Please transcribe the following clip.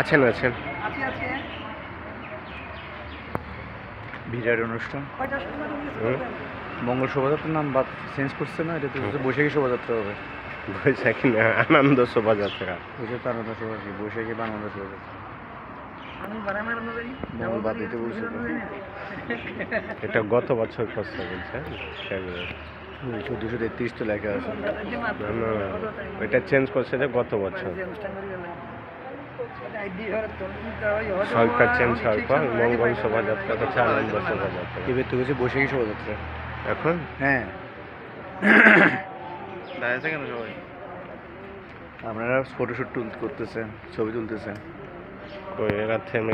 আছেন আছেন বিরাট অনুষ্ঠান মঙ্গল শোভাযাত্রার নাম বাদ চেঞ্জ করছে না, এটা তো বৈশাখী শোভাযাত্রা হবে। বৈশাখী না, আনন্দ শোভাযাত্রা। ওইটা তো আনন্দ শোভাযাত্রা, বৈশাখী বা আনন্দ শোভাযাত্রা। মঙ্গল বাদ দিতে বলছে তো। এটা গত বছর করছে বলছে 1433 তো লেখা আছে। ওইটা চেঞ্জ করছে যে গত বছর সরকার চেঞ্জ হওয়ার পর মঙ্গল শোভাযাত্রা হচ্ছে আনন্দ শোভাযাত্রা। এবার তো হচ্ছে বৈশাখী শোভাযাত্রা এখন। হ্যাঁ দাঁড়িয়েছে কেন সবাই? আপনারা ফটোশুট করতেছেন, ছবি তুলতেছেন। এরা থেমে